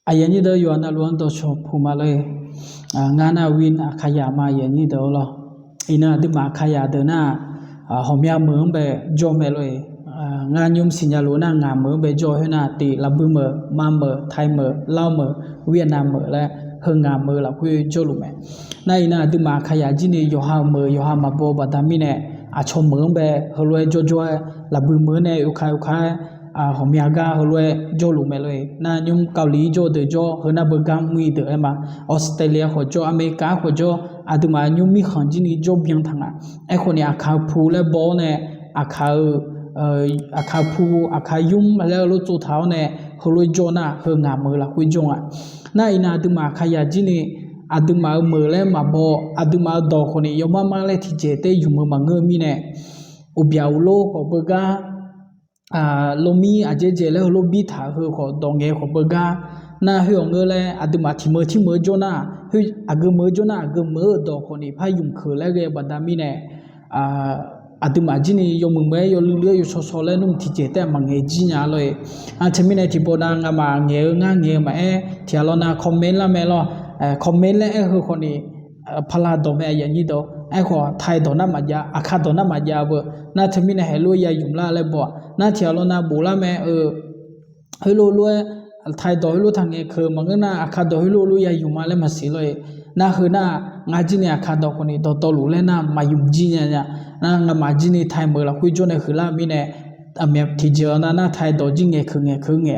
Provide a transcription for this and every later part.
อายันยี่เดออยู่อันนั้นล้วนตัวชอบผู้มาเลยงานวินขยามายันยี่เดอหรออินาดิมาขยาเดน่าหอมยาเมืองไปจอมเลยงานยุ่มสิญญาลูน่างานเมืองไปจอให้น่าตีลับบือเมือมาเมือไทยเมือลาวเมือเวียดนามเมือและเฮงงานเมือละคุยจอลุแม่นั่นอินาดิมาขยาจีนี่อยู่หาเมืออยู่หามาโบบดามิเน่อาชมเมืองไปฮลวยจอจอยลับบือเมือเน่อุคายอุคายหอมยากาฮลวยจอลุแม่เลยนั่นยุ่มเกาหลีจอเดอจอเฮน่าเบกามมุยเดอมาออสเตรเลียขอจออเมริกาขอจออาดิมายุ่มมีขันจีนี่จอเบียงทางอ่ะไอคนนี้อาคาพูและบอลเนี่ยอาคาอาคาพูอาคายุ่มแล้วรถจูเท้าเนี่ยฮลวยจอน่ะเฮงามือละคุยจงอ่ะนั่นอินาดิมาขยาจีนี่อาดิมาเมือแล้วมาบออาดิมาดอกคนนี้ยอมมาเลยที่เจเตอยู่มือมาเงมีเนี่ยอุบยาวโลขอเบกาโลมีอาเจเจแล้วโลบีถาคือขอดองเงขอเบกาน่าเฮียงเงเลยอาดิมาที่เมือจอน่ะเฮ้ยอากเมือจอน่ะอากเมือดอกคนนี้พายุ่งคือแล้วเกบัดามีเนี่ยอาดิมาจีนี่ยมือเมย์ยลือเลี้ยยโซเลยนุ่มที่เจแต่มังเงจีน่าเลยเทมิเนี่ยที่โบดางามาเงมาที่เราหน้าคอมเมนต์ละเมล่ะคอมเมนต์แล้วคือคนนี้พลาดตัวแม่ยันยี่ตัวขอไทยตัวน้ำมาจาอาคาตัวน้ำมาจาเบอน่าเทมิเนี่ยให้รู้ยายุ่มละเลยบ่น่าที่เราหน้าบุละแม่ให้รู้ไทยตัวให้รู้ทางเงคือมันก็น่าอาคาตัวให้รู้ยายุ่มมาเลยมาสิเลยน่าคือน่างาจีเนี่ยอาคาตัวคนนี้ตัวรู้เลยน่ามายุ่มจีเนี่ยน่างามาจีนี่ไทยเมื่อละคุยจนเนี่ยคือละมีเนี่ยเมียที่เจอน่าไทยตัวจีเงคือเง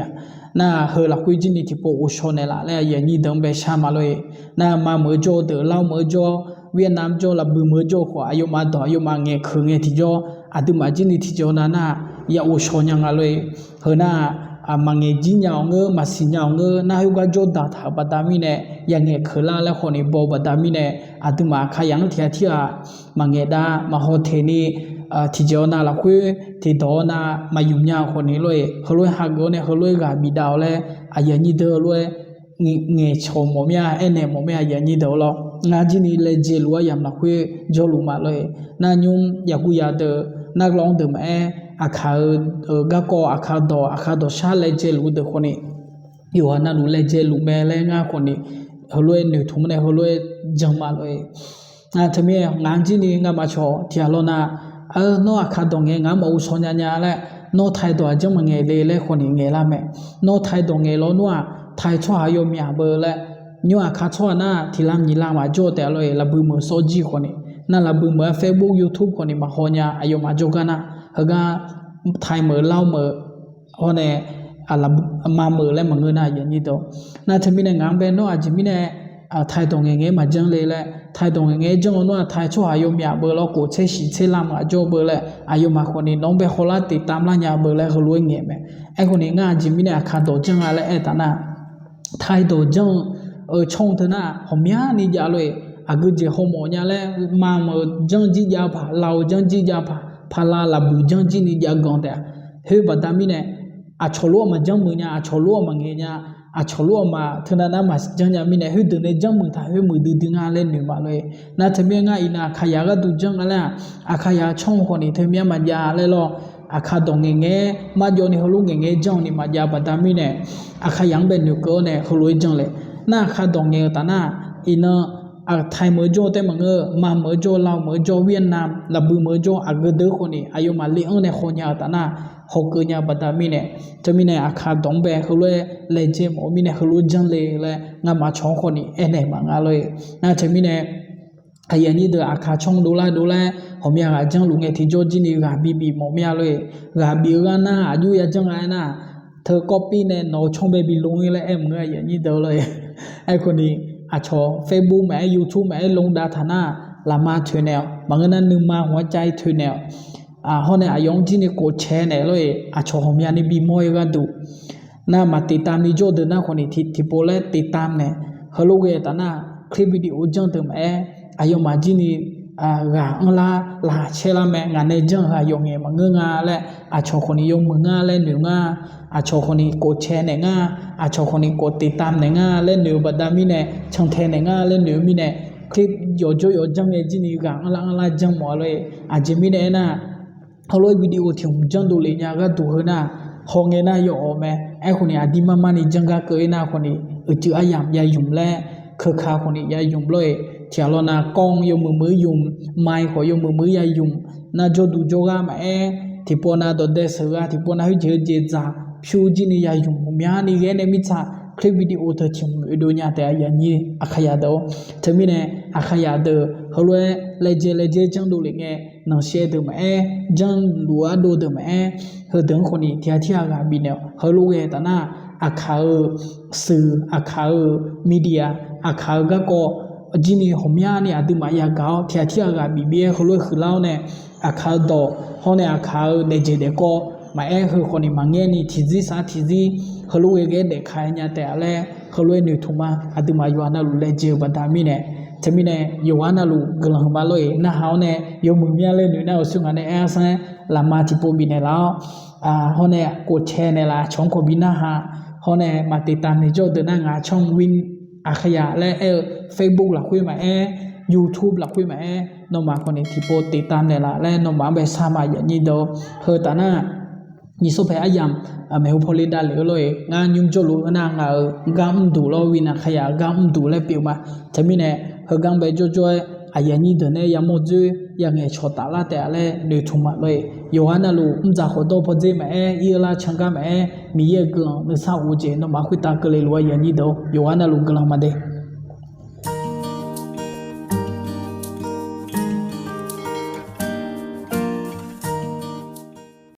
น่าเฮละคุยจีนี่ที่ปอุชนเนี่ยละแล้วยันยี่เดิมไปชามาเลยน่ามาเมื่อโจเดอเล่าเมื่อโจเวียดนามโจละบือเมื่อโจขวาอายุมาต่ออายุมาเงคือที่โจอาดิมาจีนี่ที่โจน่าอย่าอุชนยังเลยเฮน่ามังเงจิญญาเงมาสิญญาเงน่าฮิวกาโจดาถาบัดามิเนี่ยยังเงคือละแล้วคนนี้บบัดามิเนี่ยอาดิมาขยันที่มังเงดามาโฮเทนีที่เจ้าน่าละคุยที่ดอน่ามายุ่งยากคนนี้เลยเขาเลยหักเขาเนี่ยเขาเลยกาบิดาวเลยอายันยี่เดอเลยเงยชมโมเมียเนี่ยโมเมียยันยี่เดอหรอกงานจีนี่เลยเจลัวยามละคุยจอลุมาเลยน่ายุ่งอยากกุยาเดอนักร้องเดิมอาคาก็ก็อาคาดอชาเลยเจลูเดอคนนี้อยู่อันนั้นเลยเจลูแม่เลยงาคนนี้เขาเลยหนึ่งทุ่มเนี่ยเขาเลยจังมาเลยทำไมงานจีนี่งามาชอที่เราน่ะโน้อาคาดงเงงามอุศญญาแหละโน้ไทยตัวจังมังเงเลยคนนี้เงละแม่โน้ไทยดงเงล้อนัวไทยชั่วอายุมีอาเบอร์แหละนัวอาคาชั่วน่ะที่ลำยี่ลำมาโจแต่เลยระบือมือโซจีคนนี้นั่นระบือมือ Facebook YouTube คนนี้มาหัวเนี่ยอายุมาโจกันนะเฮก็ไทยมือเล่ามือหัวเนี่ยอะไรมามือแล้วมังเงินน่ะอย่างนี้ตัวน่าจะมีในงานเป็นโน้อาจจะมีในไทยตรงเงี้ยมาจังเลยแหละไทยตรงเงี้ยจังว่าไทยชั่วอายุมีอาเบอร์แล้วกูเชื่อสิเชื่อลำอายุเบอร์เลยอายุมาคนนี้น้องไปคนละติดตามละเนี่ยเบอร์เลยเขารู้เงี้ยไหมคนนี้งานจิมีเนี่ยขาดตัวจังอะไรแต่น่ะไทยตัวจังชงเถอะน่ะผมยานี่จะเลยอากุเจหมอเนี่ยแหละมาเมื่อจังจีจะผ่าเราจังจีจะผ่าลาลาบุจังจีนี่จะกองแต่เฮ้ยบัดนี้เนี่ยชอลัวมาจังมือเนี่ยชอลัวมาเงี้ยเนี่ยชอลัวมาเท่านั้นมาจังจะมีเนี่ยเฮ้ยเดินในจังมือถ่ายเฮ้ยมือดึงอะไรหนึ่งมาเลยน่าทำยังไงอีน่ะขยะก็ดูจังอะไรขยะช่องคนนี้ทำยังมันยาเลยหรอขาดงเงี้ยมาโยนให้เขาลุงเงี้ยจังนี่มายาบัดนี้เนี่ยขยังเป็นอยู่ก็เนี่ยเขาลุยจังเลยน่าขาดงเงี้ยแต่น่ะอีน่ะไทยเมื่อโจแต่มังมาเมื่อโจลาวเมื่อโจเวียดนามระบือเมื่อโจกเดือคนนี้อายุมาเลี้ยงเนี่ยคนยาแต่น่ะหกเงี้ยบัดนี้เนี่ยจะมีเนี่ยขาดงแบบเขาเลยเจมมีเนี่ยเขาลุยจังเลยงามาช่องคนนี้เนี่ยมังเลยน่าจะมีเนี่ยไอ้ยันนี่เดือขาช่องดูแลผมอยากจังลุงเอที่โจจีนี่กาบีหมอมีอะไรกาบีกันนะอายุยังจังไงนะเธอก๊อปปี้เนี่ยน้องช่องเบบีลุงเลยเมื่อยันนี่เดือเลยไอ้คนนี้ชอ Facebook แม่ YouTube แม่ลงดาธนาลามาถวยแนวบางนั้นนึงมาหัวใจถวยแนวเขาเนี่ยยองจีนี่กูแชร์เนี่ยเลยชอผมอยากนี่บีมอยกันดูน่ามาติดตามนี่โจเดินหน้าคนนี้ที่โปรเลติดตามเนี่ยเขาลูกเอตาน่าคลิปวิดีโอจังเติมอายุมาจีนี่ลาเชลาแม่งานในจังหายงเงมาเงงาและชอคนนี้ยงมืองาและหนึ่งชอคนนี้กูแชร์เนี่ยชอคนนี้กูติดตามเนี่ยและหนึ่งบัดมีเนี่ยช่างเทเนี่ยและหนึ่งมีเนี่ยคลิปโยจังเงจีนี่ลาจังหมอเลยจิมีเนี่ยนะเขาเลยวิดีโอที่ผมจังดูเลยเนี่ยก็ดูเหรอนะ ฮงเงน่าโยอแม่ไอ้คนนี้อดีมานี่จังกะเกยน่าคนนี้จืออายามยายุ่มแลคือข้าคนนี้ยายุ่มเลยเที่ยวน่ะกองยมือยุ่มไม้ขอยมือยายุ่มน่าจดูจกะมาที่ปนาตัวเดสกะที่ปนาให้เจจ้าผิวจีนี่ยายุ่มมีอันนี้แกเนี่ยมิซ่าคลิปวิดีโอเธอชิมวิดีโอเนี่ยแต่ยันยี่อาขยาเดอเธอมีเนี่ยอาขยาเดอเขาเลยเลเจจังดูเลยไงนังเสียเดอมาจังลัวดูเดอมาเขาดึงคนนี้ที่อาการบินเนี่ยเขารู้ไงแต่น่าอาขาสื่ออาขามีเดียอาขาก็จีนี่ผมยาเนี่ยดูมายาเก่าที่อาการบินเขาเลยคือเล่าเนี่ยอาขาดอเขาเนี่ยอาขาเลเจเด็กก็มาคือคนนี้มังเงี้ยนี่ทีซีเขารู้เองเด็กขายเนี่ยแต่อะไรเขารู้เนี่ยถูกมาอดีมาอยู่อันนั้นเลยเจอบัดามีเนี่ยจะมีเนี่ยอยู่อันนั้นกำลังมาเลยน่าเขาเนี่ยอยู่มึงเนี่ยเลยเนี่ยเอาซึ่งอันนี้สันลามาที่ปุ่มบินเนี่ยแล้วเขาเนี่ยกดแชร์เนี่ยละช่องขบินนะฮะเขาเนี่ยมาติดตามในโจทย์เดินหน้างาช่องวินอาขยะและFacebook หลักคุยมาYouTube หลักคุยมาน้องมาคนนี้ที่โปรติดตามเนี่ยละและน้องมาแบบสามารถอย่างนี้เดียวเฮอตาน่านี่สุดท้ายอายามไม่หุบพลิดาเลยงานยุ่งจลุนางกางดูเราวินาขยะกางดูเลยเปียวมาจะมีเนี่ยเฮกังไปจ่อยอายานี่เดินเนี่ยยังโมจุยังเงชดตาลาแต่อะไรเดือดทุ่มเลยอยู่อันนั้นจะขอตัวพอดีไหมอีลาช่างกันไหมมีเยอะกลังนึกสาวเจนน้องมาคุยตาเกลียวอย่างนี้เดียวอยู่อันนั้นกลังมาเด